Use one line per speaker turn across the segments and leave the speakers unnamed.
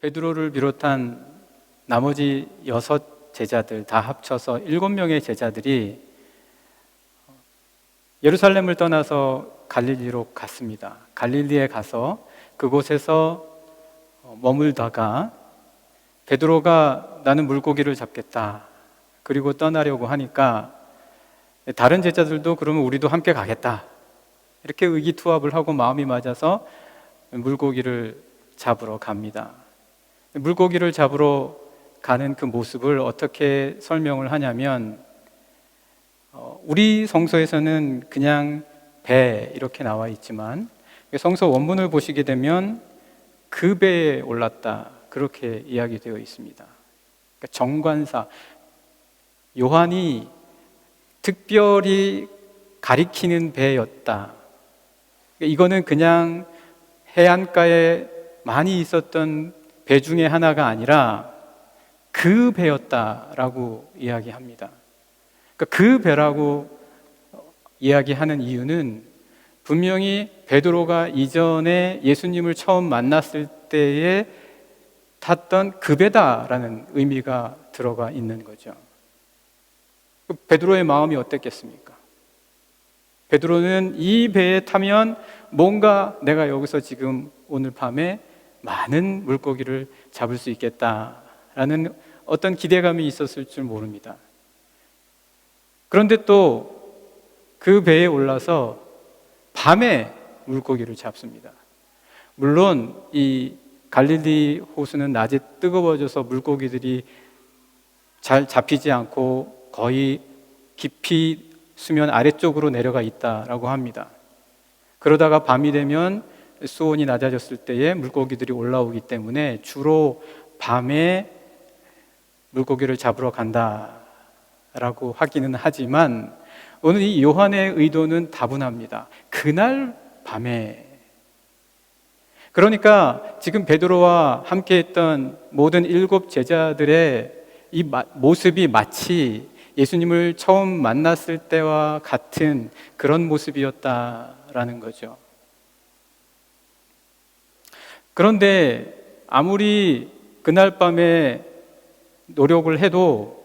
베드로를 비롯한 나머지 6 제자들 다 합쳐서 7명의 제자들이 예루살렘을 떠나서 갈릴리로 갔습니다. 갈릴리에 가서 그곳에서 머물다가 베드로가 나는 물고기를 잡겠다 그리고 떠나려고 하니까 다른 제자들도 그러면 우리도 함께 가겠다 이렇게 의기투합을 하고 마음이 맞아서 물고기를 잡으러 갑니다. 물고기를 잡으러 가는 그 모습을 어떻게 설명을 하냐면 우리 성서에서는 그냥 배 이렇게 나와 있지만 성서 원문을 보시게 되면 그 배에 올랐다 그렇게 이야기되어 있습니다. 그러니까 정관사 요한이 특별히 가리키는 배였다. 이거는 그냥 해안가에 많이 있었던 배 중에 하나가 아니라 그 배였다라고 이야기합니다. 그 배라고 이야기하는 이유는 분명히 베드로가 이전에 예수님을 처음 만났을 때에 탔던 그 배다라는 의미가 들어가 있는 거죠. 베드로의 마음이 어땠겠습니까? 베드로는 이 배에 타면 뭔가 내가 여기서 지금 오늘 밤에 많은 물고기를 잡을 수 있겠다라는 어떤 기대감이 있었을 줄 모릅니다. 그런데 또 그 배에 올라서 밤에 물고기를 잡습니다. 물론 이 갈릴리 호수는 낮에 뜨거워져서 물고기들이 잘 잡히지 않고 거의 깊이 수면 아래쪽으로 내려가 있다라고 합니다. 그러다가 밤이 되면 수온이 낮아졌을 때에 물고기들이 올라오기 때문에 주로 밤에 물고기를 잡으러 간다라고 하기는 하지만 오늘 이 요한의 의도는 다분합니다. 그날 밤에. 그러니까 지금 베드로와 함께했던 모든 7 제자들의 이 모습이 마치 예수님을 처음 만났을 때와 같은 그런 모습이었다라는 거죠. 그런데 아무리 그날 밤에 노력을 해도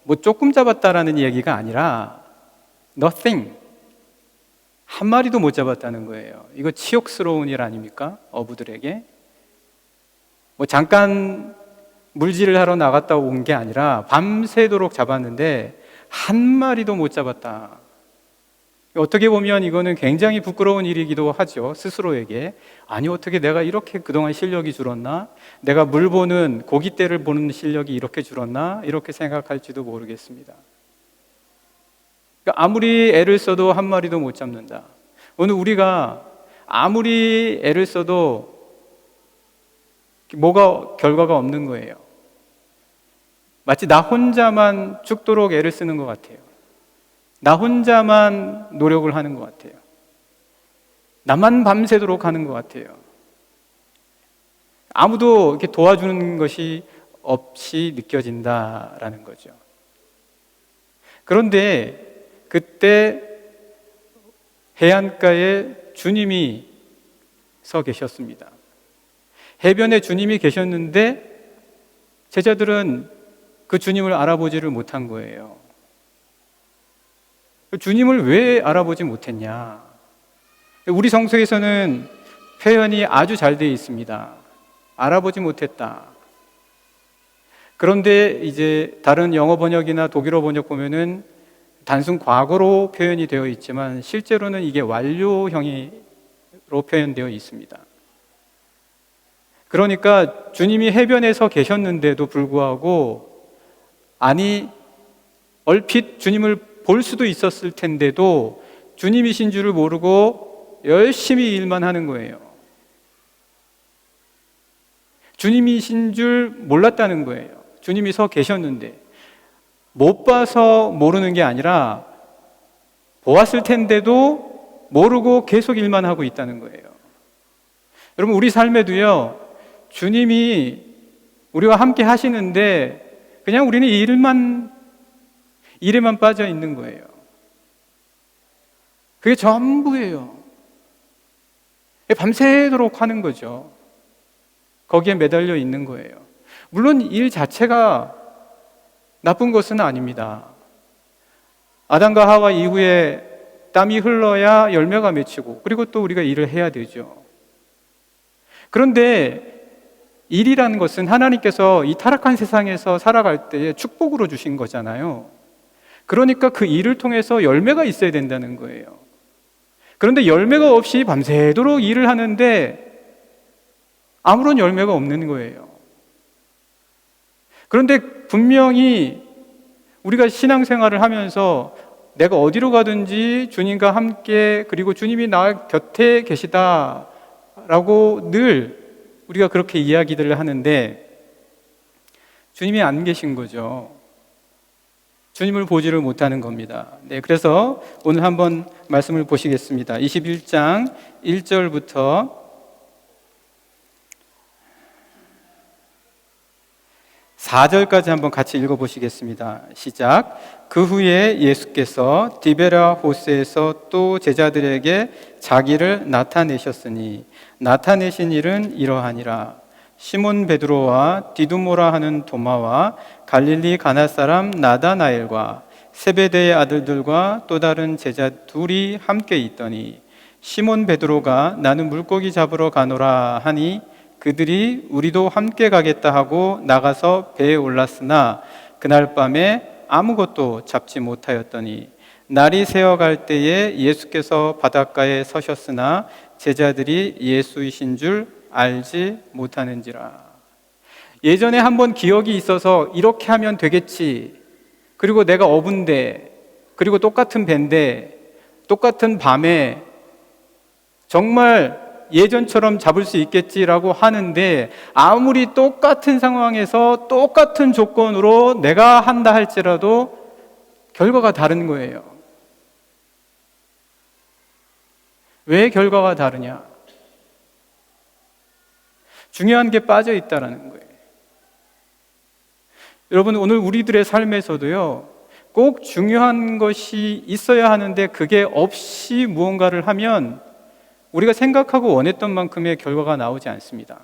뭐 조금 잡았다라는 얘기가 아니라 nothing, 한 마리도 못 잡았다는 거예요. 이거 치욕스러운 일 아닙니까? 어부들에게. 뭐 잠깐 물질을 하러 나갔다 온 게 아니라 밤새도록 잡았는데 한 마리도 못 잡았다. 어떻게 보면 이거는 굉장히 부끄러운 일이기도 하죠. 스스로에게. 아니 어떻게 내가 이렇게 그동안 실력이 줄었나? 내가 물 보는 고깃대를 보는 실력이 이렇게 줄었나? 이렇게 생각할지도 모르겠습니다. 그러니까 아무리 애를 써도 한 마리도 못 잡는다. 오늘 우리가 아무리 애를 써도 뭐가 결과가 없는 거예요. 마치 나 혼자만 죽도록 애를 쓰는 것 같아요. 나 혼자만 노력을 하는 것 같아요. 나만 밤새도록 하는 것 같아요. 아무도 이렇게 도와주는 것이 없이 느껴진다라는 거죠. 그런데 그때 해안가에 주님이 서 계셨습니다. 해변에 주님이 계셨는데 제자들은 그 주님을 알아보지를 못한 거예요. 주님을 왜 알아보지 못했냐? 우리 성서에서는 표현이 아주 잘 되어 있습니다. 알아보지 못했다. 그런데 이제 다른 영어 번역이나 독일어 번역 보면은 단순 과거로 표현이 되어 있지만 실제로는 이게 완료형으로 표현되어 있습니다. 그러니까 주님이 해변에서 계셨는데도 불구하고 아니 얼핏 주님을 볼 수도 있었을 텐데도 주님이신 줄을 모르고 열심히 일만 하는 거예요. 주님이신 줄 몰랐다는 거예요. 주님이 서 계셨는데 못 봐서 모르는 게 아니라 보았을 텐데도 모르고 계속 일만 하고 있다는 거예요. 여러분 우리 삶에도요 주님이 우리와 함께 하시는데 그냥 우리는 일에만 빠져 있는 거예요. 그게 전부예요. 밤새도록 하는 거죠. 거기에 매달려 있는 거예요. 물론 일 자체가 나쁜 것은 아닙니다. 아담과 하와 이후에 땀이 흘러야 열매가 맺히고, 그리고 또 우리가 일을 해야 되죠. 그런데 일이라는 것은 하나님께서 이 타락한 세상에서 살아갈 때에 축복으로 주신 거잖아요. 그러니까 그 일을 통해서 열매가 있어야 된다는 거예요. 그런데 열매가 없이 밤새도록 일을 하는데 아무런 열매가 없는 거예요. 그런데 분명히 우리가 신앙생활을 하면서 내가 어디로 가든지 주님과 함께, 그리고 주님이 나 곁에 계시다라고 늘 우리가 그렇게 이야기들을 하는데 주님이 안 계신 거죠. 주님을 보지를 못하는 겁니다. 네, 그래서 오늘 한번 말씀을 보시겠습니다. 21장 1절부터 4절까지 한번 같이 읽어보시겠습니다. 시작. 그 후에 예수께서 디베라 호스에서 또 제자들에게 자기를 나타내셨으니 나타내신 일은 이러하니라. 시몬 베드로와 디두모라 하는 도마와 갈릴리 가나 사람 나다나엘과 세베대의 아들들과 또 다른 제자 둘이 함께 있더니 시몬 베드로가 나는 물고기 잡으러 가노라 하니 그들이 우리도 함께 가겠다 하고 나가서 배에 올랐으나 그날 밤에 아무것도 잡지 못하였더니 날이 새어갈 때에 예수께서 바닷가에 서셨으나 제자들이 예수이신 줄 알지 못하는지라. 예전에 한번 기억이 있어서 이렇게 하면 되겠지, 그리고 내가 어부인데, 그리고 똑같은 배인데, 똑같은 밤에 정말 예전처럼 잡을 수 있겠지라고 하는데 아무리 똑같은 상황에서 똑같은 조건으로 내가 한다 할지라도 결과가 다른 거예요. 왜 결과가 다르냐? 중요한 게 빠져 있다는 거예요. 여러분, 오늘 우리들의 삶에서도요, 꼭 중요한 것이 있어야 하는데 그게 없이 무언가를 하면 우리가 생각하고 원했던 만큼의 결과가 나오지 않습니다.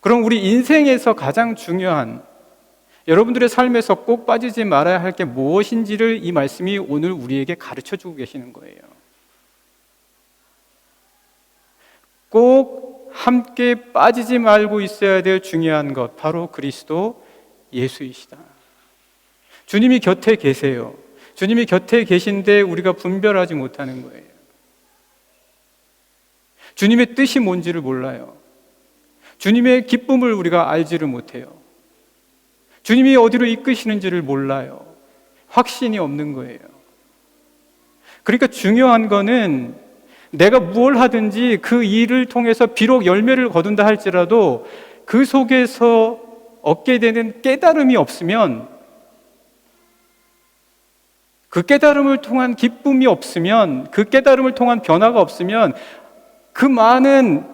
그럼 우리 인생에서 가장 중요한, 여러분들의 삶에서 꼭 빠지지 말아야 할 게 무엇인지를 이 말씀이 오늘 우리에게 가르쳐주고 계시는 거예요. 꼭 함께 빠지지 말고 있어야 될 중요한 것, 바로 그리스도 예수이시다. 주님이 곁에 계세요. 주님이 곁에 계신데 우리가 분별하지 못하는 거예요. 주님의 뜻이 뭔지를 몰라요. 주님의 기쁨을 우리가 알지를 못해요. 주님이 어디로 이끄시는지를 몰라요. 확신이 없는 거예요. 그러니까 중요한 거는 내가 무엇을 하든지 그 일을 통해서 비록 열매를 거둔다 할지라도 그 속에서 얻게 되는 깨달음이 없으면, 그 깨달음을 통한 기쁨이 없으면, 그 깨달음을 통한 변화가 없으면 그 많은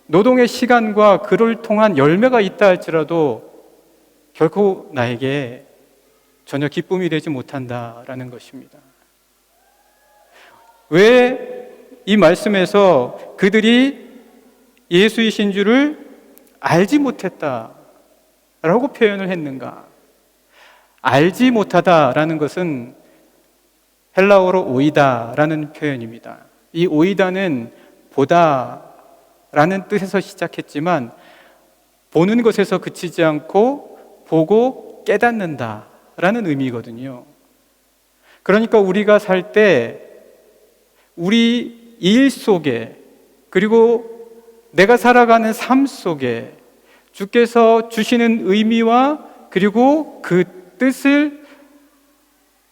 노동의 시간과 그를 통한 열매가 있다 할지라도 결코 나에게 전혀 기쁨이 되지 못한다라는 것입니다. 왜 이 말씀에서 그들이 예수이신 줄을 알지 못했다라고 표현을 했는가? 알지 못하다라는 것은 헬라어로 오이다라는 표현입니다. 이 오이다는 보다라는 뜻에서 시작했지만 보는 것에서 그치지 않고 보고 깨닫는다라는 의미거든요. 그러니까 우리가 살 때 우리 일 속에, 그리고 내가 살아가는 삶 속에 주께서 주시는 의미와 그리고 그 뜻을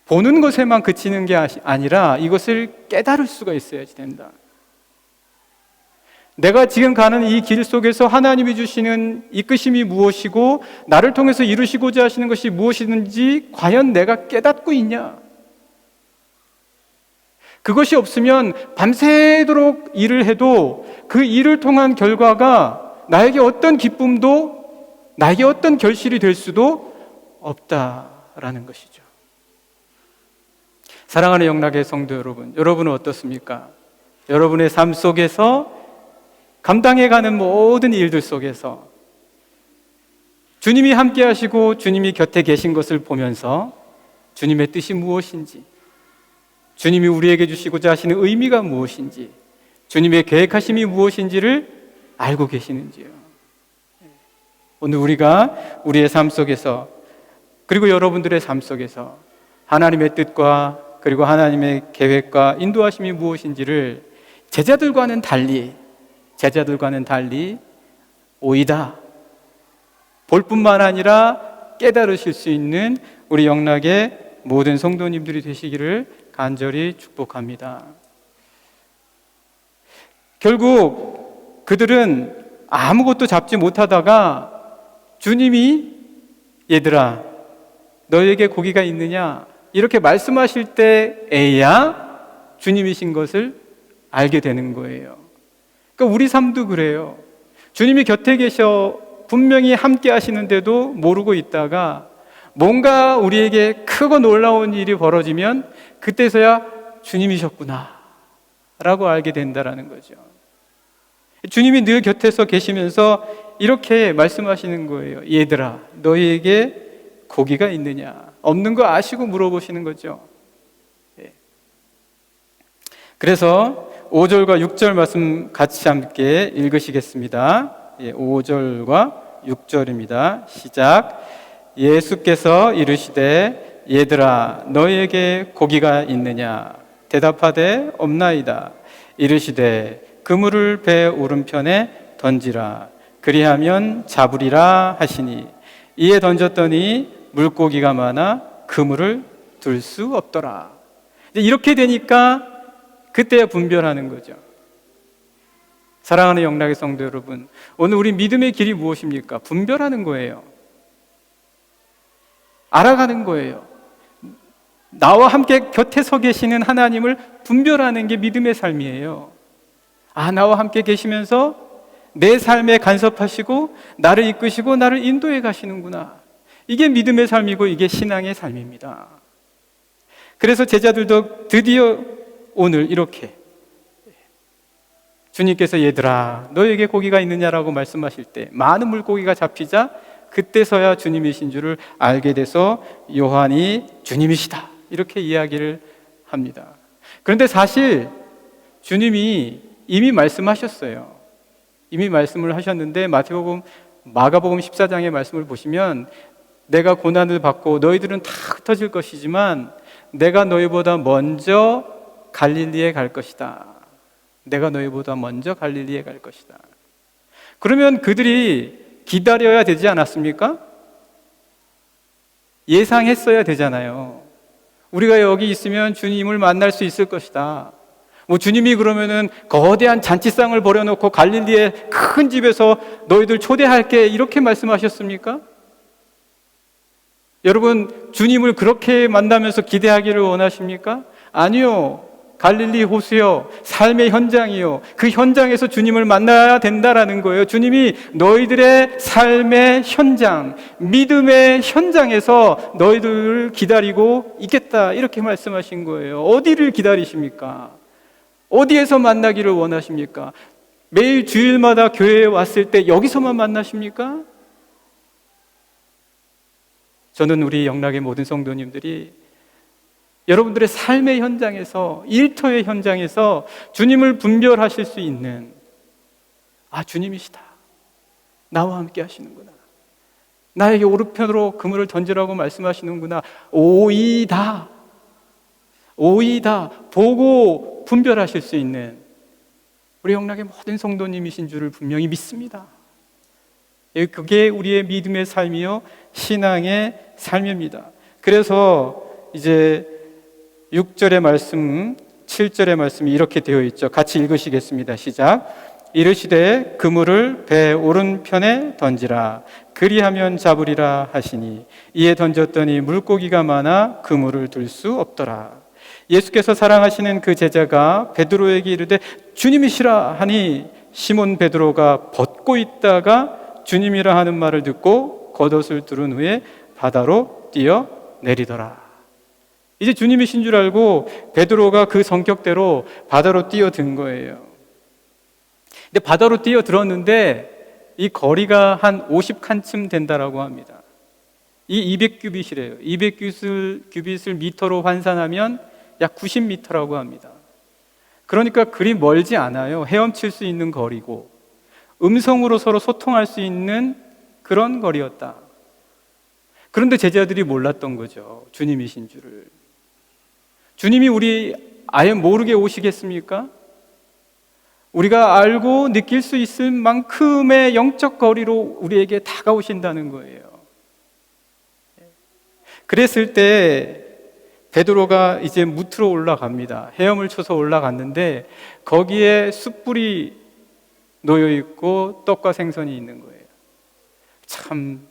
보는 것에만 그치는 게 아니라 이것을 깨달을 수가 있어야지 된다. 내가 지금 가는 이 길 속에서 하나님이 주시는 이끄심이 무엇이고 나를 통해서 이루시고자 하시는 것이 무엇이든지 과연 내가 깨닫고 있냐? 그것이 없으면 밤새도록 일을 해도 그 일을 통한 결과가 나에게 어떤 기쁨도, 나에게 어떤 결실이 될 수도 없다라는 것이죠. 사랑하는 영락의 성도 여러분, 여러분은 어떻습니까? 여러분의 삶 속에서 감당해가는 모든 일들 속에서 주님이 함께 하시고 주님이 곁에 계신 것을 보면서 주님의 뜻이 무엇인지, 주님이 우리에게 주시고자 하시는 의미가 무엇인지, 주님의 계획하심이 무엇인지를 알고 계시는지요. 오늘 우리가 우리의 삶 속에서, 그리고 여러분들의 삶 속에서 하나님의 뜻과 그리고 하나님의 계획과 인도하심이 무엇인지를 제자들과는 달리 오이다 볼 뿐만 아니라 깨달으실 수 있는 우리 영락의 모든 성도님들이 되시기를 간절히 축복합니다. 결국 그들은 아무것도 잡지 못하다가 주님이 얘들아 너에게 고기가 있느냐 이렇게 말씀하실 때에야 주님이신 것을 알게 되는 거예요. 그러니까 우리 삶도 그래요. 주님이 곁에 계셔 분명히 함께 하시는데도 모르고 있다가 뭔가 우리에게 크고 놀라운 일이 벌어지면 그때서야 주님이셨구나 라고 알게 된다라는 거죠. 주님이 늘 곁에서 계시면서 이렇게 말씀하시는 거예요. 얘들아 너희에게 고기가 있느냐? 없는 거 아시고 물어보시는 거죠. 그래서 5절과 6절 말씀 같이 함께 읽으시겠습니다. 5절과 6절입니다. 시작. 예수께서 이르시되 얘들아 너희에게 고기가 있느냐? 대답하되 없나이다. 이르시되 그물을 배 오른편에 던지라. 그리하면 잡으리라 하시니 이에 던졌더니 물고기가 많아 그물을 둘 수 없더라. 이렇게 되니까 그때야 분별하는 거죠. 사랑하는 영락의 성도 여러분, 오늘 우리 믿음의 길이 무엇입니까? 분별하는 거예요. 알아가는 거예요. 나와 함께 곁에 서 계시는 하나님을 분별하는 게 믿음의 삶이에요. 아, 나와 함께 계시면서 내 삶에 간섭하시고 나를 이끄시고 나를 인도해 가시는구나. 이게 믿음의 삶이고 이게 신앙의 삶입니다. 그래서 제자들도 드디어 오늘 이렇게 주님께서 얘들아 너에게 고기가 있느냐라고 말씀하실 때 많은 물고기가 잡히자 그때서야 주님이신 줄을 알게 돼서 요한이 주님이시다 이렇게 이야기를 합니다. 그런데 사실 주님이 이미 말씀하셨어요. 이미 말씀을 하셨는데 마태복음, 마가복음 14장의 말씀을 보시면 내가 고난을 받고 너희들은 다 흩어질 것이지만 내가 너희보다 먼저 갈릴리에 갈 것이다. 내가 너희보다 먼저 갈릴리에 갈 것이다. 그러면 그들이 기다려야 되지 않았습니까? 예상했어야 되잖아요. 우리가 여기 있으면 주님을 만날 수 있을 것이다. 뭐 주님이 그러면은 거대한 잔치상을 벌여놓고 갈릴리의 큰 집에서 너희들 초대할게 이렇게 말씀하셨습니까? 여러분 주님을 그렇게 만나면서 기대하기를 원하십니까? 아니요. 갈릴리 호수요, 삶의 현장이요, 그 현장에서 주님을 만나야 된다라는 거예요. 주님이 너희들의 삶의 현장, 믿음의 현장에서 너희들을 기다리고 있겠다 이렇게 말씀하신 거예요. 어디를 기다리십니까? 어디에서 만나기를 원하십니까? 매일 주일마다 교회에 왔을 때 여기서만 만나십니까? 저는 우리 영락의 모든 성도님들이 여러분들의 삶의 현장에서, 일터의 현장에서 주님을 분별하실 수 있는, 아, 주님이시다. 나와 함께 하시는구나. 나에게 오른편으로 그물을 던지라고 말씀하시는구나. 오이다. 오이다. 보고 분별하실 수 있는 우리 영락의 모든 성도님이신 줄을 분명히 믿습니다. 그게 우리의 믿음의 삶이요, 신앙의 삶입니다. 그래서 이제 6절의 말씀, 7절의 말씀이 이렇게 되어 있죠. 같이 읽으시겠습니다. 시작. 이르시되 그물을 배 오른편에 던지라. 그리하면 잡으리라 하시니 이에 던졌더니 물고기가 많아 그물을 둘 수 없더라. 예수께서 사랑하시는 그 제자가 베드로에게 이르되 주님이시라 하니 시몬 베드로가 벗고 있다가 주님이라 하는 말을 듣고 겉옷을 두른 후에 바다로 뛰어 내리더라. 이제 주님이신 줄 알고 베드로가 그 성격대로 바다로 뛰어든 거예요. 근데 바다로 뛰어들었는데 이 거리가 한 50칸쯤 된다라고 합니다. 이 200규빗이래요. 200규빗을 미터로 환산하면 약 90m라고 합니다. 그러니까 그리 멀지 않아요. 헤엄칠 수 있는 거리고 음성으로 서로 소통할 수 있는 그런 거리였다. 그런데 제자들이 몰랐던 거죠. 주님이신 줄을. 주님이 우리 아예 모르게 오시겠습니까? 우리가 알고 느낄 수 있을 만큼의 영적 거리로 우리에게 다가오신다는 거예요. 그랬을 때 베드로가 이제 무트로 올라갑니다. 헤엄을 쳐서 올라갔는데 거기에 숯불이 놓여 있고 떡과 생선이 있는 거예요. 참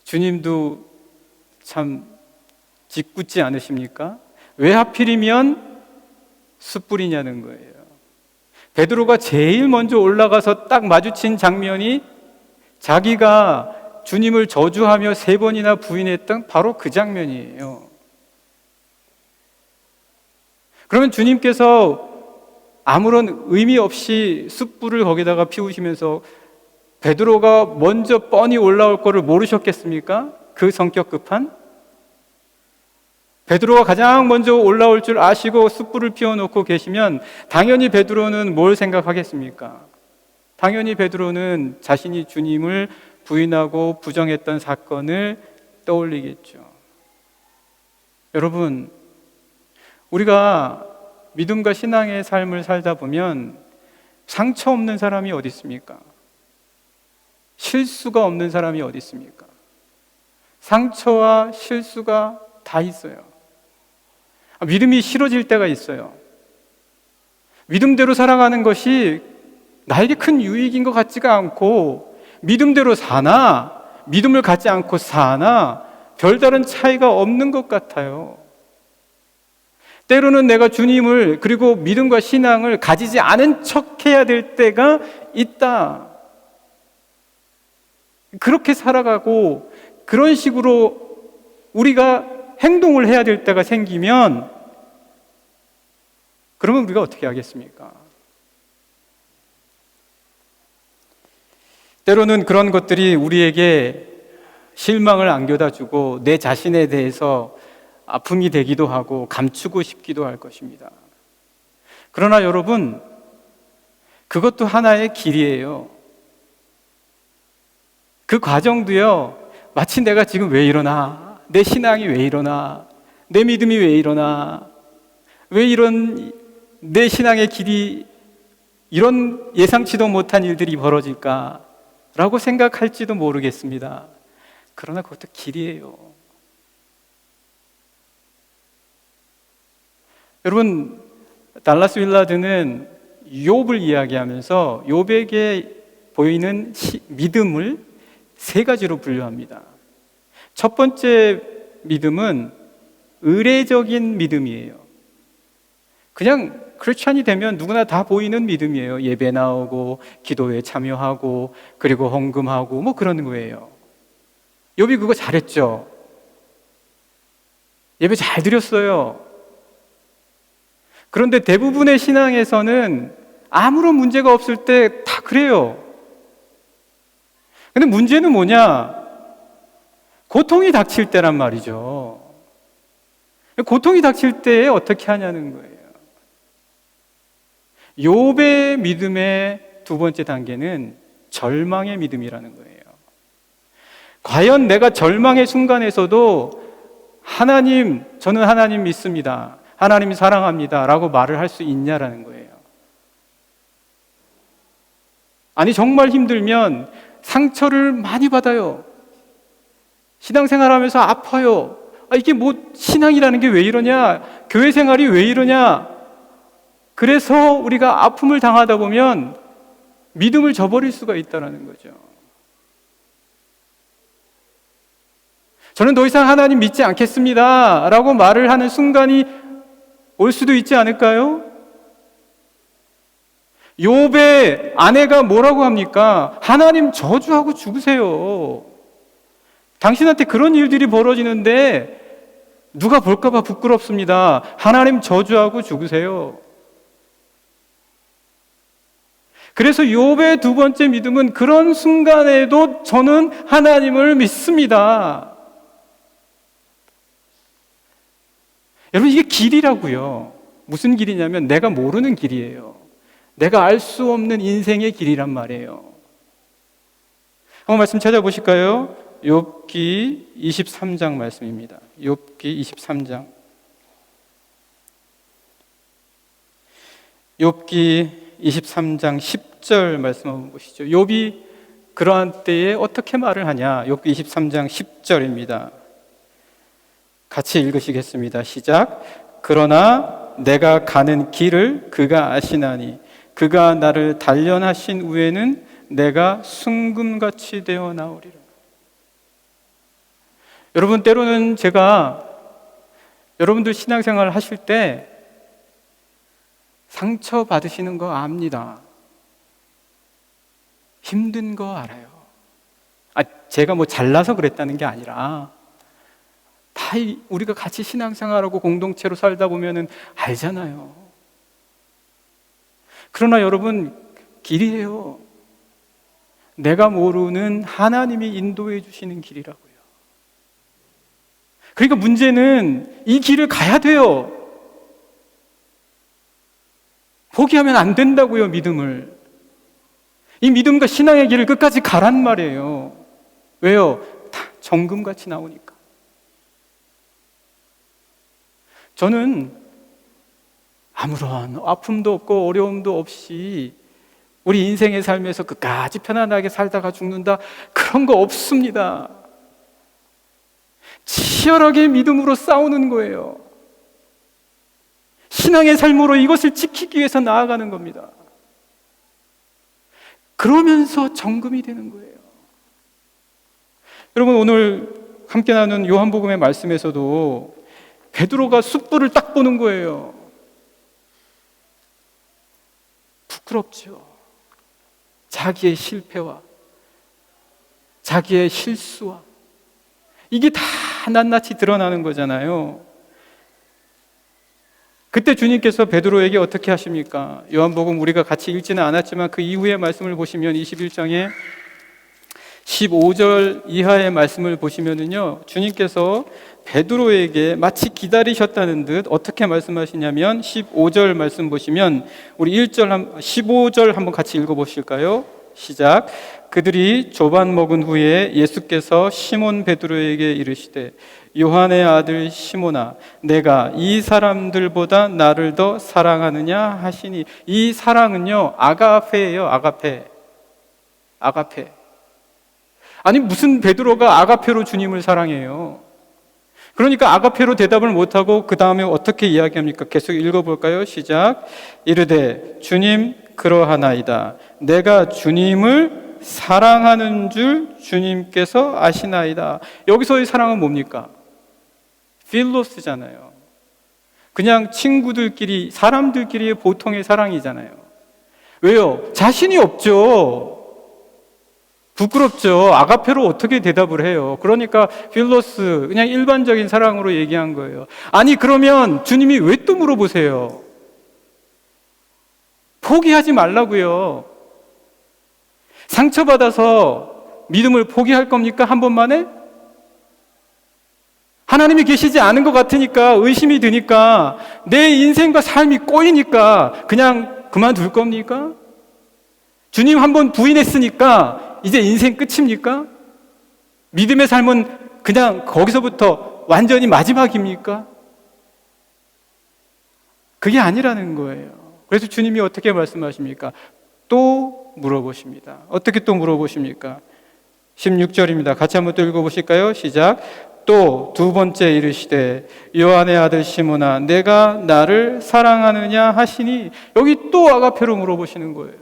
주님도 참 짓궂지 않으십니까? 왜 하필이면 숯불이냐는 거예요. 베드로가 제일 먼저 올라가서 딱 마주친 장면이 자기가 주님을 저주하며 3번이나 부인했던 바로 그 장면이에요. 그러면 주님께서 아무런 의미 없이 숯불을 거기다가 피우시면서 베드로가 먼저 뻔히 올라올 거를 모르셨겠습니까? 그 성격 급한? 베드로가 가장 먼저 올라올 줄 아시고 숯불을 피워놓고 계시면 당연히 베드로는 뭘 생각하겠습니까? 당연히 베드로는 자신이 주님을 부인하고 부정했던 사건을 떠올리겠죠. 여러분, 우리가 믿음과 신앙의 삶을 살다 보면 상처 없는 사람이 어디 있습니까? 실수가 없는 사람이 어디 있습니까? 상처와 실수가 다 있어요. 믿음이 싫어질 때가 있어요. 믿음대로 살아가는 것이 나에게 큰 유익인 것 같지가 않고 믿음대로 사나 믿음을 갖지 않고 사나 별다른 차이가 없는 것 같아요. 때로는 내가 주님을 그리고 믿음과 신앙을 가지지 않은 척 해야 될 때가 있다. 그렇게 살아가고 그런 식으로 우리가 행동을 해야 될 때가 생기면 그러면 우리가 어떻게 하겠습니까? 때로는 그런 것들이 우리에게 실망을 안겨다 주고 내 자신에 대해서 아픔이 되기도 하고 감추고 싶기도 할 것입니다. 그러나 여러분, 그것도 하나의 길이에요. 그 과정도요, 마치 내가 지금 왜 이러나, 내 신앙이 왜 이러나, 내 믿음이 왜 이러나, 왜 이런 내 신앙의 길이 이런 예상치도 못한 일들이 벌어질까 라고 생각할지도 모르겠습니다. 그러나 그것도 길이에요. 여러분, 달라스 윌라드는 욥을 이야기하면서 욥에게 보이는 믿음을 3가지로 분류합니다. 첫 번째 믿음은 의례적인 믿음이에요. 그냥 크리스찬이 되면 누구나 다 보이는 믿음이에요. 예배 나오고 기도에 참여하고 그리고 헌금하고 뭐 그런 거예요. 욥이 그거 잘했죠. 예배 잘 드렸어요. 그런데 대부분의 신앙에서는 아무런 문제가 없을 때 다 그래요. 근데 문제는 뭐냐? 고통이 닥칠 때란 말이죠. 고통이 닥칠 때 어떻게 하냐는 거예요. 욥의 믿음의 2번째 단계는 절망의 믿음이라는 거예요. 과연 내가 절망의 순간에서도 하나님, 저는 하나님 믿습니다. 하나님 사랑합니다. 라고 말을 할 수 있냐라는 거예요. 아니, 정말 힘들면 상처를 많이 받아요. 신앙생활 하면서 아파요. 이게 뭐 신앙이라는 게 왜 이러냐? 교회 생활이 왜 이러냐? 그래서 우리가 아픔을 당하다 보면 믿음을 저버릴 수가 있다는 거죠. 저는 더 이상 하나님 믿지 않겠습니다. 라고 말을 하는 순간이 올 수도 있지 않을까요? 욥의 아내가 뭐라고 합니까? 하나님 저주하고 죽으세요. 당신한테 그런 일들이 벌어지는데 누가 볼까 봐 부끄럽습니다. 하나님 저주하고 죽으세요. 그래서 욥의 두 번째 믿음은 그런 순간에도 저는 하나님을 믿습니다. 여러분, 이게 길이라고요. 무슨 길이냐면 내가 모르는 길이에요. 내가 알 수 없는 인생의 길이란 말이에요. 한번 말씀 찾아보실까요? 욥기 23장 말씀입니다. 욥기 23장. 욥기 23장 10절 말씀 한번 보시죠. 욥이 그러한 때에 어떻게 말을 하냐? 욥기 23장 10절입니다. 같이 읽으시겠습니다. 시작. 그러나 내가 가는 길을 그가 아시나니 그가 나를 단련하신 후에는 내가 순금같이 되어 나오리라. 여러분, 때로는 제가 여러분들 신앙생활을 하실 때 상처 받으시는 거 압니다. 힘든 거 알아요. 제가 뭐 잘나서 그랬다는 게 아니라 다 우리가 같이 신앙생활하고 공동체로 살다 보면은 알잖아요. 그러나 여러분, 길이에요. 내가 모르는 하나님이 인도해 주시는 길이라고요. 그러니까 문제는 이 길을 가야 돼요. 포기하면 안 된다고요, 믿음을. 이 믿음과 신앙의 길을 끝까지 가란 말이에요. 왜요? 다 정금같이 나오니까. 저는 아무런 아픔도 없고 어려움도 없이 우리 인생의 삶에서 끝까지 편안하게 살다가 죽는다, 그런 거 없습니다. 치열하게 믿음으로 싸우는 거예요. 신앙의 삶으로 이것을 지키기 위해서 나아가는 겁니다. 그러면서 정금이 되는 거예요. 여러분, 오늘 함께 나눈 요한복음의 말씀에서도 베드로가 숯불을 딱 보는 거예요. 부끄럽죠. 자기의 실패와 자기의 실수와 이게 다 낱낱이 드러나는 거잖아요. 그때 주님께서 베드로에게 어떻게 하십니까? 요한복음 우리가 같이 읽지는 않았지만 그 이후의 말씀을 보시면 21장에 15절 이하의 말씀을 보시면은요, 주님께서 베드로에게 마치 기다리셨다는 듯 어떻게 말씀하시냐면 15절 말씀 보시면 우리 15절 한번 같이 읽어보실까요? 시작. 그들이 조반 먹은 후에 예수께서 시몬 베드로에게 이르시되 요한의 아들 시몬아, 내가 이 사람들보다 나를 더 사랑하느냐 하시니, 이 사랑은요 아가페예요. 아가페. 아니, 무슨 베드로가 아가페로 주님을 사랑해요? 그러니까 아가페로 대답을 못하고 그 다음에 어떻게 이야기합니까? 계속 읽어볼까요? 시작. 이르되 주님 그러하나이다. 내가 주님을 사랑하는 줄 주님께서 아시나이다. 여기서의 사랑은 뭡니까? 필로스잖아요. 그냥 친구들끼리, 사람들끼리의 보통의 사랑이잖아요. 왜요? 자신이 없죠. 부끄럽죠. 아가페로 어떻게 대답을 해요? 그러니까 필로스, 그냥 일반적인 사랑으로 얘기한 거예요. 아니, 그러면 주님이 왜 또 물어보세요? 포기하지 말라고요. 상처받아서 믿음을 포기할 겁니까? 한 번만에? 하나님이 계시지 않은 것 같으니까, 의심이 드니까, 내 인생과 삶이 꼬이니까 그냥 그만둘 겁니까? 주님 한 번 부인했으니까 이제 인생 끝입니까? 믿음의 삶은 그냥 거기서부터 완전히 마지막입니까? 그게 아니라는 거예요. 그래서 주님이 어떻게 말씀하십니까? 또 물어보십니다. 어떻게 또 물어보십니까? 16절입니다. 같이 한번 또 읽어보실까요? 시작. 또 두 번째 이르시되 요한의 아들 시몬아, 내가 나를 사랑하느냐 하시니, 여기 또 아가페로 물어보시는 거예요.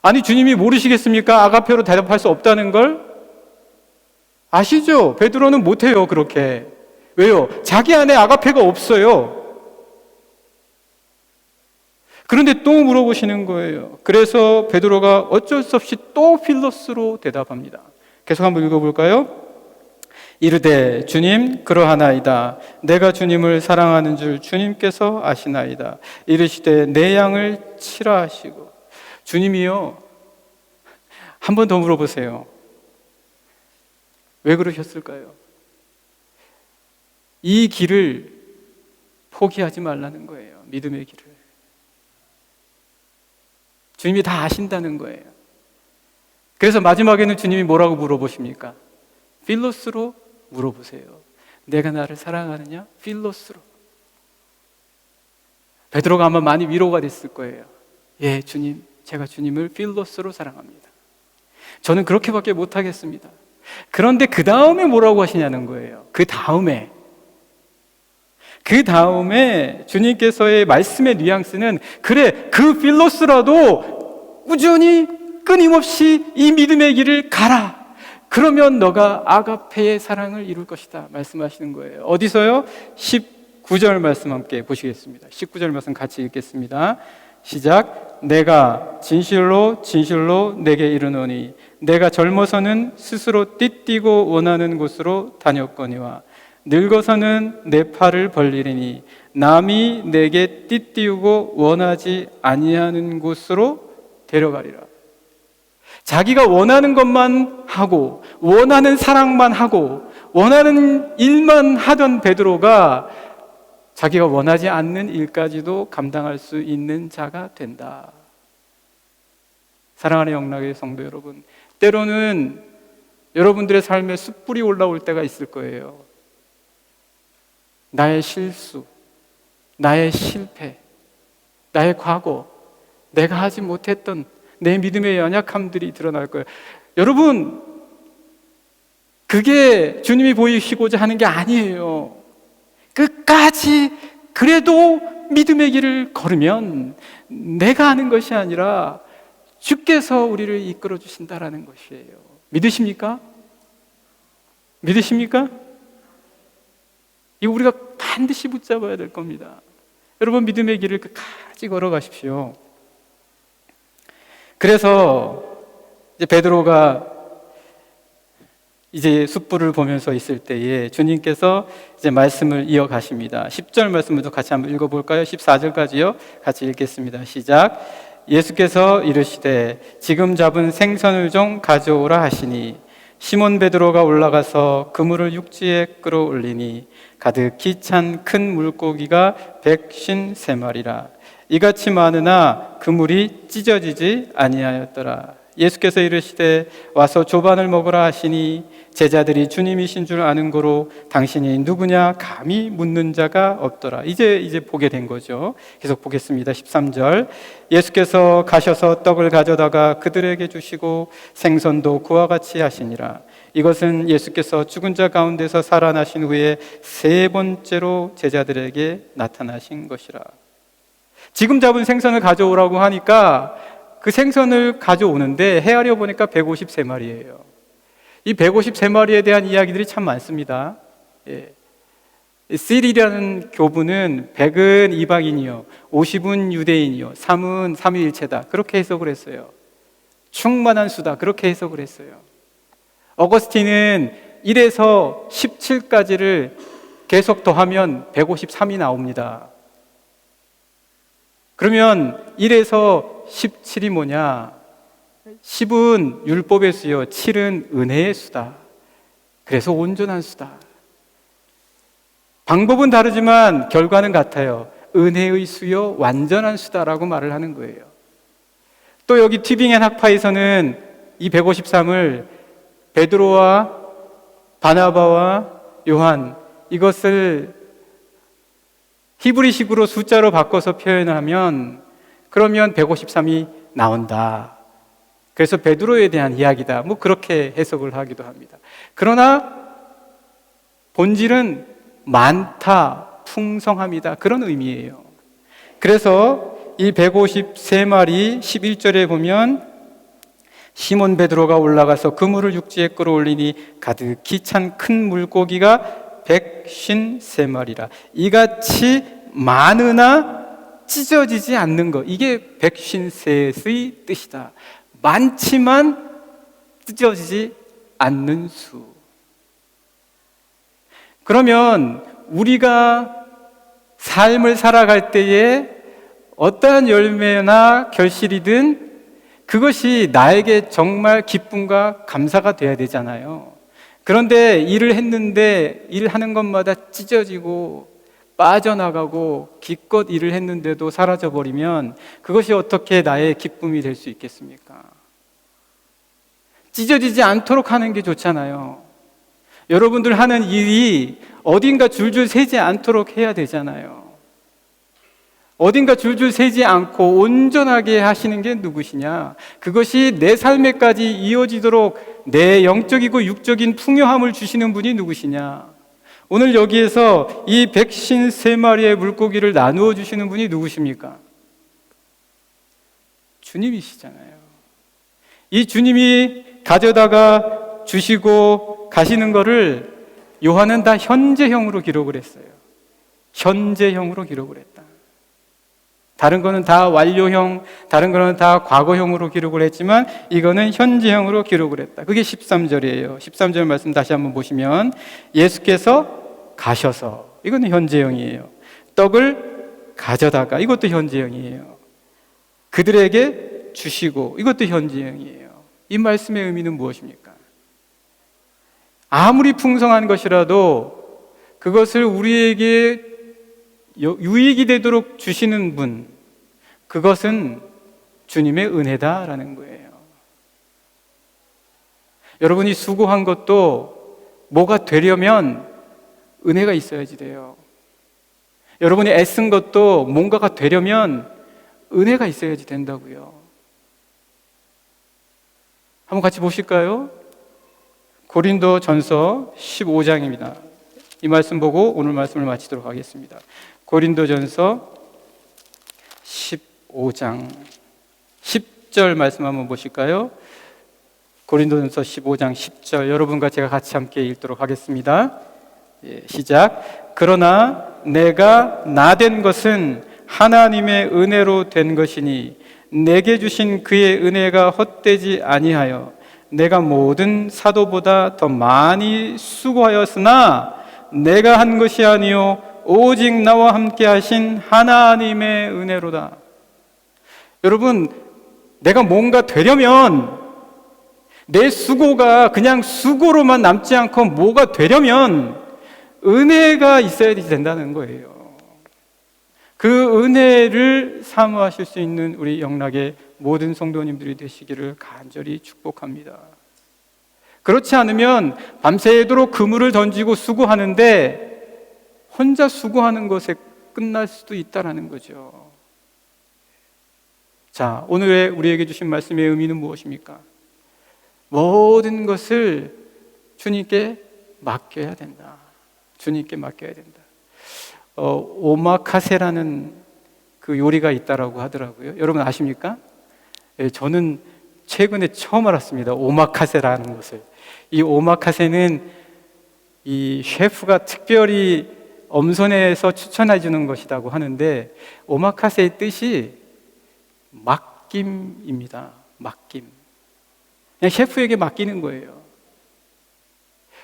아니, 주님이 모르시겠습니까? 아가페로 대답할 수 없다는 걸? 아시죠? 베드로는 못해요, 그렇게. 왜요? 자기 안에 아가페가 없어요. 그런데 또 물어보시는 거예요. 그래서 베드로가 어쩔 수 없이 또 필로스로 대답합니다. 계속 한번 읽어볼까요? 이르되 주님 그러하나이다. 내가 주님을 사랑하는 줄 주님께서 아시나이다. 이르시되 내 양을 치라 하시고. 주님이요, 한 번 더 물어보세요. 왜 그러셨을까요? 이 길을 포기하지 말라는 거예요. 믿음의 길을. 주님이 다 아신다는 거예요. 그래서 마지막에는 주님이 뭐라고 물어보십니까? 필로스로 물어보세요. 내가 나를 사랑하느냐? 필로스로. 베드로가 아마 많이 위로가 됐을 거예요. 예, 주님, 제가 주님을 필로스로 사랑합니다. 저는 그렇게밖에 못하겠습니다. 그런데 그 다음에 뭐라고 하시냐는 거예요. 그 다음에 주님께서의 말씀의 뉘앙스는, 그래, 그 필로스라도 꾸준히 끊임없이 이 믿음의 길을 가라. 그러면 너가 아가페의 사랑을 이룰 것이다 말씀하시는 거예요. 어디서요? 19절 말씀 함께 보시겠습니다. 19절 말씀 같이 읽겠습니다. 시작. 내가 진실로 진실로 내게 이르노니 내가 젊어서는 스스로 띠띠고 원하는 곳으로 다녔거니와 늙어서는 내 팔을 벌리리니 남이 내게 띠띠우고 원하지 아니하는 곳으로 데려가리라. 자기가 원하는 것만 하고 원하는 사랑만 하고 원하는 일만 하던 베드로가 자기가 원하지 않는 일까지도 감당할 수 있는 자가 된다. 사랑하는 영락의 성도 여러분, 때로는 여러분들의 삶에 숯불이 올라올 때가 있을 거예요. 나의 실수, 나의 실패, 나의 과거, 내가 하지 못했던 내 믿음의 연약함들이 드러날 거예요. 여러분, 그게 주님이 보이시고자 하는 게 아니에요. 끝까지 그래도 믿음의 길을 걸으면 내가 하는 것이 아니라 주께서 우리를 이끌어 주신다라는 것이에요. 믿으십니까? 믿으십니까? 이거 우리가 반드시 붙잡아야 될 겁니다. 여러분, 믿음의 길을 끝까지 걸어가십시오. 그래서 이제 베드로가 이제 숯불을 보면서 있을 때에 주님께서 이제 말씀을 이어가십니다. 10절 말씀부터 같이 한번 읽어볼까요? 14절까지요. 같이 읽겠습니다. 시작. 예수께서 이르시되 지금 잡은 생선을 좀 가져오라 하시니 시몬 베드로가 올라가서 그물을 육지에 끌어올리니 가득히 찬 큰 물고기가 153마리라. 이같이 많으나 그물이 찢어지지 아니하였더라. 예수께서 이르시되 와서 조반을 먹으라 하시니 제자들이 주님이신 줄 아는 고로 당신이 누구냐 감히 묻는 자가 없더라. 이제 보게 된 거죠. 계속 보겠습니다. 13절. 예수께서 가셔서 떡을 가져다가 그들에게 주시고 생선도 그와 같이 하시니라. 이것은 예수께서 죽은 자 가운데서 살아나신 후에 세 번째로 제자들에게 나타나신 것이라. 지금 잡은 생선을 가져오라고 하니까 그 생선을 가져오는데 헤아려 보니까 153마리예요. 이 153마리에 대한 이야기들이 참 많습니다. 예. 실이라는 교부는 100은 이방인이요 50은 유대인이요 3은 삼위일체다 그렇게 해석을 했어요. 충만한 수다 그렇게 해석을 했어요. 어거스틴은 1에서 17까지를 계속 더하면 153이 나옵니다. 그러면 1에서 17이 뭐냐? 10은 율법의 수요, 7은 은혜의 수다. 그래서 온전한 수다. 방법은 다르지만 결과는 같아요. 은혜의 수요, 완전한 수다라고 말을 하는 거예요. 또 여기 튜빙엔 학파에서는 이 153을 베드로와 바나바와 요한 이것을 히브리식으로 숫자로 바꿔서 표현을 하면 그러면 153이 나온다. 그래서 베드로에 대한 이야기다. 뭐 그렇게 해석을 하기도 합니다. 그러나 본질은 많다, 풍성함이다. 그런 의미예요. 그래서 이 153마리 11절에 보면 시몬 베드로가 올라가서 그물을 육지에 끌어올리니 가득히 찬 큰 물고기가 153마리라. 이같이 많으나 찢어지지 않는 것. 이게 153의 뜻이다. 많지만 찢어지지 않는 수. 그러면 우리가 삶을 살아갈 때에 어떠한 열매나 결실이든 그것이 나에게 정말 기쁨과 감사가 돼야 되잖아요. 그런데 일을 했는데 일하는 것마다 찢어지고 빠져나가고 기껏 일을 했는데도 사라져버리면 그것이 어떻게 나의 기쁨이 될 수 있겠습니까? 찢어지지 않도록 하는 게 좋잖아요. 여러분들 하는 일이 어딘가 줄줄 새지 않도록 해야 되잖아요. 어딘가 줄줄 새지 않고 온전하게 하시는 게 누구시냐? 그것이 내 삶에까지 이어지도록 내 영적이고 육적인 풍요함을 주시는 분이 누구시냐? 오늘 여기에서 이 153마리의 물고기를 나누어 주시는 분이 누구십니까? 주님이시잖아요. 이 주님이 가져다가 주시고 가시는 거를 요한은 다 현재형으로 기록을 했어요. 현재형으로 기록을 했다. 다른 거는 다 완료형, 다른 거는 다 과거형으로 기록을 했지만 이거는 현재형으로 기록을 했다. 그게 13절이에요. 13절 말씀 다시 한번 보시면 예수께서 가셔서, 이거는 현재형이에요. 떡을 가져다가, 이것도 현재형이에요. 그들에게 주시고, 이것도 현재형이에요. 이 말씀의 의미는 무엇입니까? 아무리 풍성한 것이라도 그것을 우리에게 유익이 되도록 주시는 분, 그것은 주님의 은혜다라는 거예요. 여러분이 수고한 것도 뭐가 되려면 은혜가 있어야지 돼요. 여러분이 애쓴 것도 뭔가가 되려면 은혜가 있어야지 된다고요. 한번 같이 보실까요? 고린도전서 15장입니다. 이 말씀 보고 오늘 말씀을 마치도록 하겠습니다. 고린도전서 15장 10절 말씀 한번 보실까요? 고린도전서 15장 10절 여러분과 제가 같이 함께 읽도록 하겠습니다. 시작. 그러나 내가 나된 것은 하나님의 은혜로 된 것이니 내게 주신 그의 은혜가 헛되지 아니하여 내가 모든 사도보다 더 많이 수고하였으나 내가 한 것이 아니요 오직 나와 함께 하신 하나님의 은혜로다. 여러분, 내가 뭔가 되려면 내 수고가 그냥 수고로만 남지 않고 뭐가 되려면 은혜가 있어야 된다는 거예요. 그 은혜를 사모하실 수 있는 우리 영락의 모든 성도님들이 되시기를 간절히 축복합니다. 그렇지 않으면 밤새도록 그물을 던지고 수고하는데 혼자 수고하는 것에 끝날 수도 있다는 거죠. 자, 오늘의 우리에게 주신 말씀의 의미는 무엇입니까? 모든 것을 주님께 맡겨야 된다. 주님께 맡겨야 된다. 오마카세라는 그 요리가 있다라고 하더라고요. 여러분 아십니까? 저는 최근에 처음 알았습니다. 오마카세라는 것을. 이 오마카세는 이 셰프가 특별히 엄선해서 추천해 주는 것이라고 하는데 오마카세의 뜻이 맡김입니다. 맡김. 그냥 셰프에게 맡기는 거예요.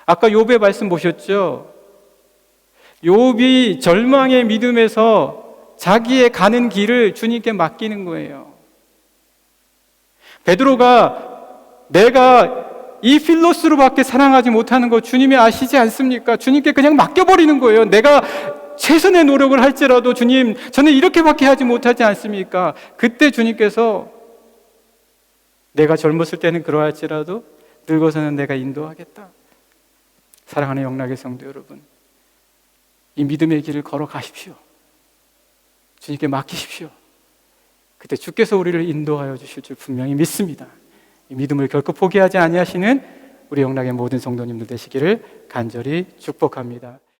아까 욥의 말씀 보셨죠? 욥이 절망의 믿음에서 자기의 가는 길을 주님께 맡기는 거예요. 베드로가 내가 이 필로스로밖에 사랑하지 못하는 거 주님이 아시지 않습니까? 주님께 그냥 맡겨버리는 거예요. 내가 최선의 노력을 할지라도 주님, 저는 이렇게밖에 하지 못하지 않습니까? 그때 주님께서 내가 젊었을 때는 그러할지라도 늙어서는 내가 인도하겠다. 사랑하는 영락의 성도 여러분, 이 믿음의 길을 걸어가십시오. 주님께 맡기십시오. 그때 주께서 우리를 인도하여 주실 줄 분명히 믿습니다. 이 믿음을 결코 포기하지 아니하시는 우리 영락의 모든 성도님들 되시기를 간절히 축복합니다.